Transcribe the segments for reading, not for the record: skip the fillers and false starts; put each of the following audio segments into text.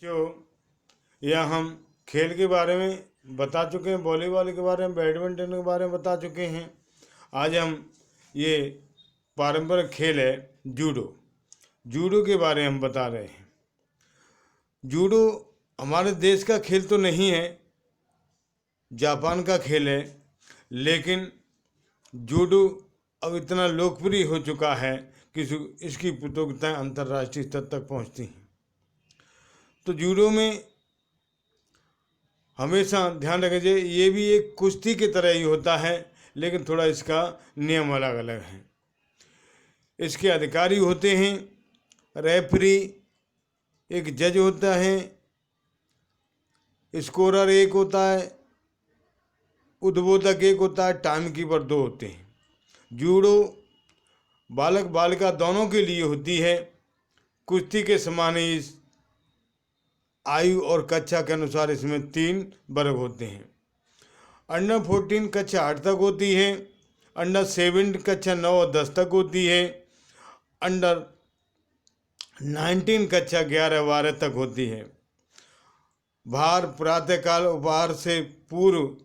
जो यह हम खेल के बारे में बता चुके हैं, वॉलीबॉल के बारे में, बैडमिंटन के बारे में बता चुके हैं। आज हम ये पारंपरिक खेल है जूडो, जूडो के बारे में हम बता रहे हैं। जूडो हमारे देश का खेल तो नहीं है, जापान का खेल है, लेकिन जूडो अब इतना लोकप्रिय हो चुका है कि इसकी प्रतियोगिताएं अंतर्राष्ट्रीय स्तर तक पहुंचती हैं। तो जूडो में हमेशा ध्यान रखना चाहिए, ये भी एक कुश्ती की तरह ही होता है, लेकिन थोड़ा इसका नियम अलग अलग है। इसके अधिकारी होते हैं, रेफरी, एक जज होता है, स्कोरर एक होता है, उद्बोधक एक होता है, टाइम कीपर दो होते हैं। जूडो बालक बालिका दोनों के लिए होती है। कुश्ती के समान ही आयु और कक्षा के अनुसार इसमें 3 वर्ग होते हैं। अंडर 14 कक्षा 8 तक होती है, अंडर 7 कक्षा 9 और 10 तक होती है, अंडर 19 कक्षा 11-12 तक होती है। भार प्रातःकाल उपहार से पूर्व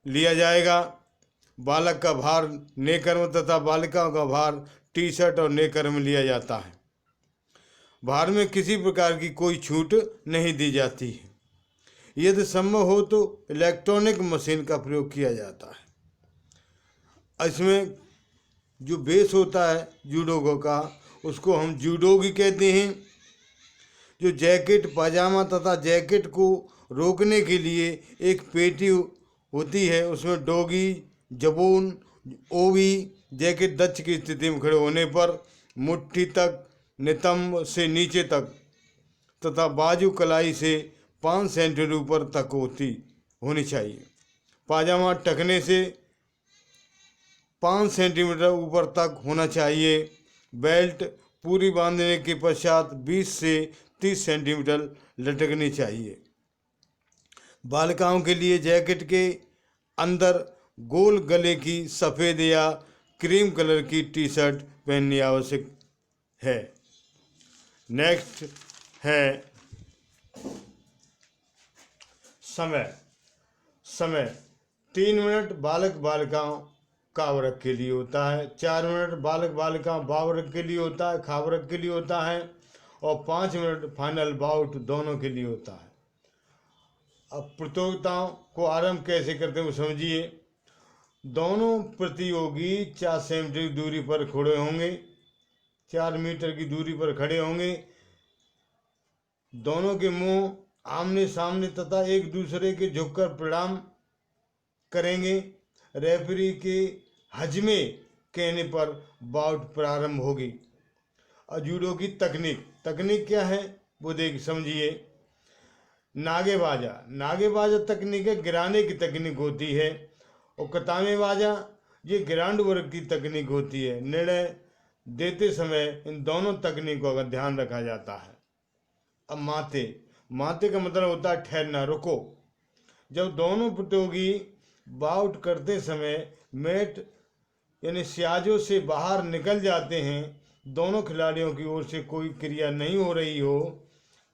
लिया जाएगा। बालक का भार नेकर में तथा बालिकाओं का भार टी शर्ट और नेकर में लिया जाता है। भार में किसी प्रकार की कोई छूट नहीं दी जाती है। यदि संभव हो तो इलेक्ट्रॉनिक मशीन का प्रयोग किया जाता है। इसमें जो बेस होता है जूडो का, उसको हम जूडोगी कहते हैं। जो जैकेट, पाजामा तथा जैकेट को रोकने के लिए एक पेटी होती है, उसमें डोगी, जबून, ओवी, जैकेट दक्ष की स्थिति में खड़े होने पर मुट्ठी तक, नितंब से नीचे तक तथा बाजू कलाई से 5 सेंटीमीटर ऊपर तक होनी चाहिए। पाजामा टखने से 5 सेंटीमीटर ऊपर तक होना चाहिए। बेल्ट पूरी बांधने के पश्चात 20 से 30 सेंटीमीटर लटकनी चाहिए। बालिकाओं के लिए जैकेट के अंदर गोल गले की सफ़ेद या क्रीम कलर की टी शर्ट पहननी आवश्यक है। नेक्स्ट है समय 3 मिनट बालक बालिकाओं का वर्ग के लिए होता है, 4 मिनट बालक बालिकाओं बावर्ग के लिए होता है, खावर्ग के लिए होता है, और 5 मिनट फाइनल बाउट दोनों के लिए होता है। अब प्रतियोगिताओं को आरंभ कैसे करते हैं वो समझिए। दोनों प्रतियोगी 4 सेंटीमीटर की दूरी पर खड़े होंगे, 4 मीटर की दूरी पर खड़े होंगे। दोनों के मुंह आमने सामने तथा एक दूसरे के झुककर प्रणाम करेंगे। रेफरी के हजमे कहने पर बाउट प्रारंभ होगी। और जूडो की तकनीक क्या है वो समझिए। नागेबाजा तकनीक है, गिराने की तकनीक होती है। और कतामेबाजा ये ग्राउंड वर्क की तकनीक होती है। निर्णय देते समय इन दोनों तकनीकों का ध्यान रखा जाता है। अब माते का मतलब होता है ठहरना, रुको। जब दोनों प्रतियोगी बाउट करते समय मैट यानी स्याजों से बाहर निकल जाते हैं, दोनों खिलाड़ियों की ओर से कोई क्रिया नहीं हो रही हो,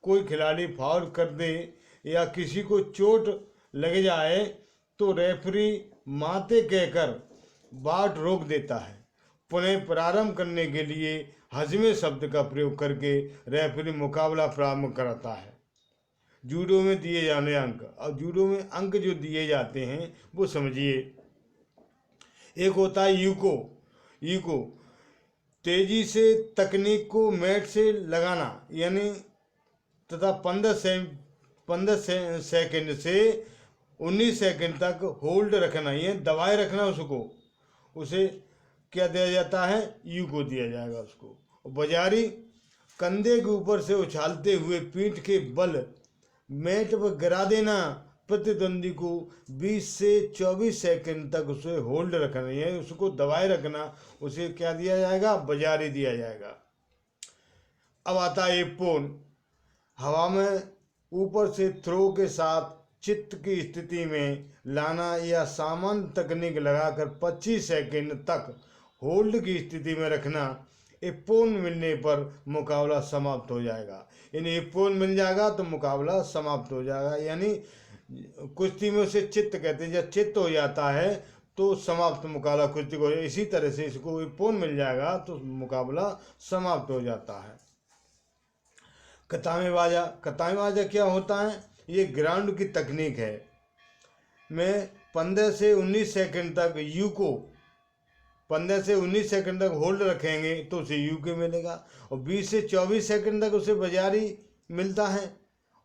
कोई खिलाड़ी फाउल कर दे या किसी को चोट लग जाए, तो रेफरी माते कहकर बाउट रोक देता है। पुनः प्रारंभ करने के लिए हजमे शब्द का प्रयोग करके रेफरी मुकाबला प्रारंभ कराता है। जूडो में दिए जाने अंक, और जूडो में अंक जो दिए जाते हैं वो समझिए। एक होता है यूको, तेजी से तकनीक को मैट से लगाना यानी तथा 15 सेकंड से 19 सेकंड तक होल्ड रखना, ये दबाए रखना उसको, उसे क्या दिया जाता है, यूको दिया जाएगा उसको। बाजारी कंधे के ऊपर से उछालते हुए पीठ के बल मैट पर गिरा देना, प्रतिद्वंदी को 20 से 24 सेकंड तक उसे होल्ड रखना है, उसको दबाए रखना, उसे क्या दिया जाएगा, बाजारी दिया जाएगा। अब आता है एप्पोन, हवा में ऊपर से थ्रो के साथ चित्त की स्थिति में लाना या सामान्य तकनीक लगाकर 25 सेकंड तक होल्ड की स्थिति में रखना। एक पॉइंट मिलने पर मुकाबला समाप्त हो जाएगा। यानी एक पॉइंट मिल जाएगा तो मुकाबला समाप्त हो जाएगा। यानी कुश्ती में उसे चित्त कहते हैं, जब चित्त हो जाता है तो समाप्त मुकाबला कुश्ती को। इसी तरह से इसको एक पॉइंट मिल जाएगा तो मुकाबला समाप्त हो जाता है। कतामेबाजा, कतामेबाजा क्या होता है? ये ग्राउंड की तकनीक है। में 15 से 19 सेकंड तक यू को 15 से 19 सेकंड तक होल्ड रखेंगे तो उसे यू के मिलेगा, और 20 से 24 सेकंड तक उसे बाजारी मिलता है,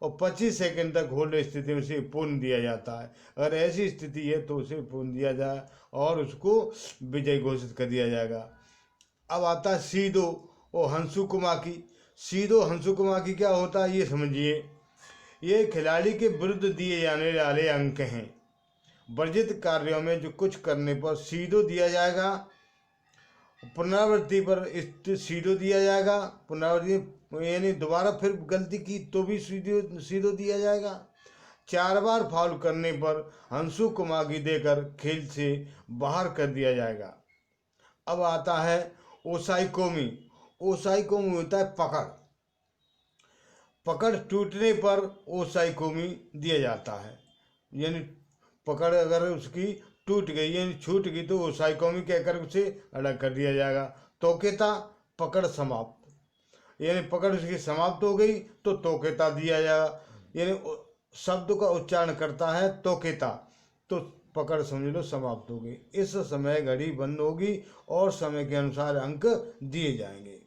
और 25 सेकंड तक होल्ड स्थिति में उसे पूर्ण दिया जाता है। अगर ऐसी स्थिति है तो उसे पूर्ण दिया जाए और उसको विजय घोषित कर दिया जाएगा। अब आता है सीधो और हंसुकुमाकी। सीधो हंसुकुमाकी क्या होता है ये समझिए। ये खिलाड़ी के विरुद्ध दिए जाने वाले अंक हैं। वर्जित कार्यों में जो कुछ करने पर सीधो दिया जाएगा, पुनरावृत्ति पर सीधो दिया जाएगा, पुनरावृत्ति यानी दोबारा फिर गलती की तो भी सीधो दिया जाएगा। 4 बार फाउल करने पर हंसुकुमाकी देकर खेल से बाहर कर दिया जाएगा। अब आता है ओसाइकोमी। ओसाइकोमी होता है पकड़। पकड़ टूटने पर ओसाइकोमी दिया जाता है। यानी पकड़ अगर उसकी टूट गई यानी छूट गई तो ओसाइकोमी कहकर उसे अलग कर दिया जाएगा। तोकेता, पकड़ समाप्त, यानी पकड़ उसकी समाप्त हो गई तो तोकेता दिया जाएगा। यानी शब्द का उच्चारण करता है तोकेता तो पकड़ समझ लो समाप्त हो गई। इस समय घड़ी बंद होगी और समय के अनुसार अंक दिए जाएंगे।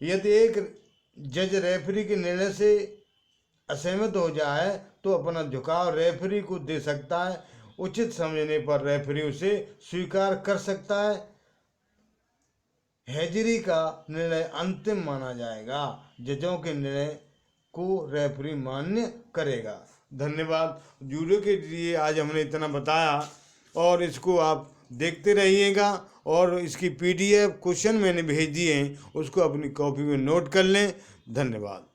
यदि एक जज रेफरी के निर्णय से असहमत हो जाए तो अपना झुकाव रेफरी को दे सकता है। उचित समझने पर रेफरी उसे स्वीकार कर सकता है। हैजरी का निर्णय अंतिम माना जाएगा। जजों के निर्णय को रेफरी मान्य करेगा। धन्यवाद। जूडो के लिए आज हमने इतना बताया और इसको आप देखते रहिएगा, और इसकी PDF क्वेश्चन मैंने भेज दिए हैं, उसको अपनी कॉपी में नोट कर लें। धन्यवाद।